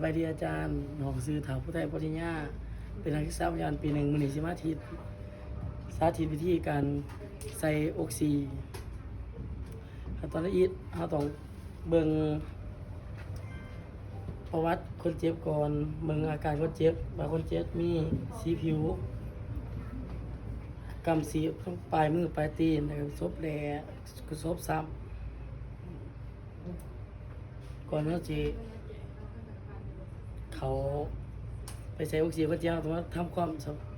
บายดีอาจารย์หนองซื้อถาผู้ไทยปริญญาเป็นนักศึกษาวิทยาปีหนึ่งมื้อนี้สิมาสาธิตวิธีการใส่ออกซิขั้นตอนละเอียดเราต้องเบิ่งประวัติคนเจ็บก่อนเบิ่งอาการคนเจ็บว่าคนเจ็บมีสีผิวกำสีทั้งปลายมือปลายตีนแล้วก็ซบแหลก็ซบซ้ำก่อนเราจะเขาไปใส่ออกซิคนเจ็บต้องทำความ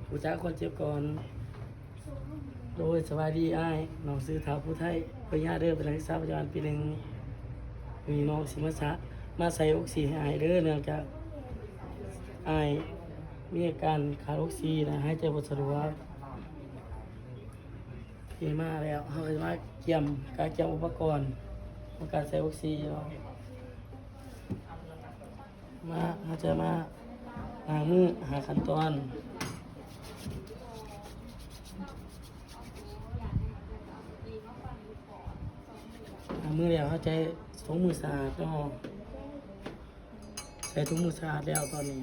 รู้จักคนเจ็บก่อนโดยสวัสดีอ้ายน้องซื้อถาผู้ไทยปริญญาเด้อเป็นนักศึกษาปัจจุบันปีหนึ่งมีน้องสิมาใส่ออกซิให้อ้ายเด้อเนื่องจากอ้ายมีอาการขาดออกซินะหายใจบ่สะดวกที่มาแล้วเขาก็จะมาเกี่ยมการเกี่ยมอุปกรณ์ของการใส่ออกซิเนาะเขาจะมาล้างมือหาขั้นตอนล้างมือแล้วเขาจะถุงมือสะอาดเนาะใส่ถุงมือสะอาดแล้วตอนนี้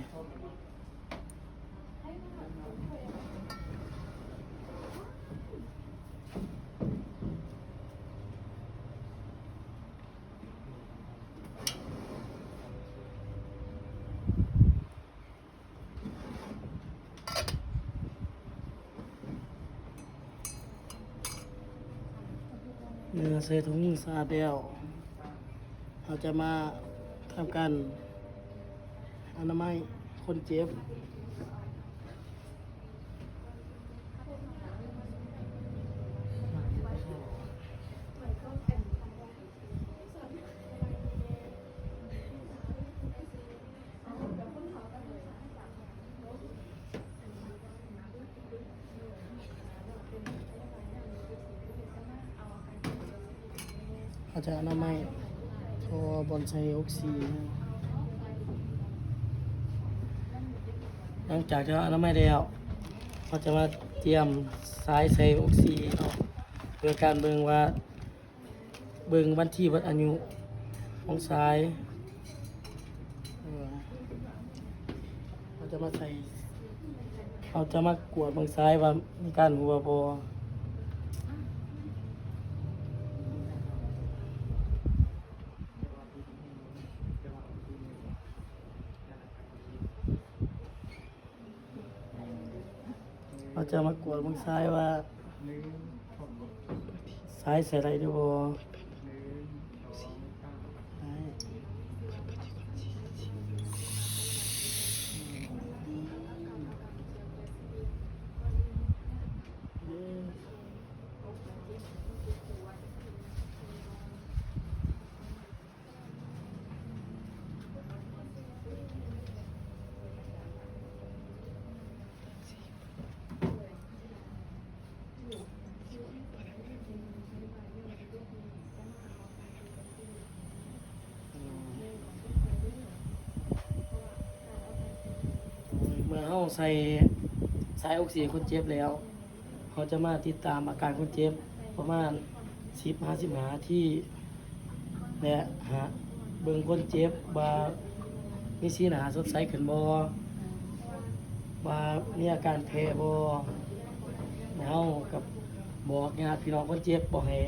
เมื่อใส่ถุงมือสะอาดแล้วเราจะมาทำการอนามัยคนเจ็บเขาจะอนามัยพอบอลใช้ออกซิหลังจากที่อนามัยแล้วเขาจะมาเตรียมสายใส่ออกซิเนาะโดยการเบิ่งวันที่วัดอายุของสายเราจะมากวดเบิ่งสายว่ามีการหัวบ่เราจะมากวดเบิ่งสายว่าสายใส่ไรได้บ่เมื่อเราใส่สายออกซิเจนคนเจ็บแล้วเขาจะมาติดตามอาการคนเจ็บประมาณ10-50 นาทีและหาเบิ่งคนเจ็บว่ามีสีหน้าสดใสขึ้นบ่ว่ามีอาการแพ้บ่แล้วกับบอกญาติพี่น้องคนเจ็บบ่ให้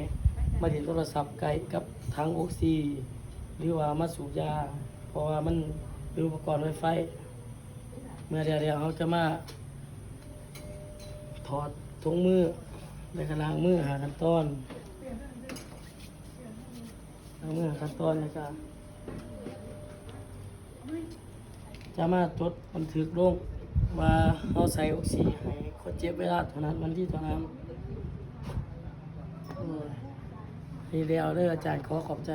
มาเล่นโทรศัพท์ใกล้กับถังออกซิหรือว่ามาสูบยาเพราะว่ามันเป็นอุปกรณ์ไฟฟ้าเมื่อเดี๋ยวเขาจะมาถอดถุงมือในกระล้างมือหาขั้นตอนล้างมือหาขั้นตอนแล้วก็จะมาจดบันทึกลงว่าเขาใส่ออกซิให้คนเจ็บเวลาเท่านั้นวันที่เท่านั้นนี่แล้วเด้ออาจารย์ขอขอบใจ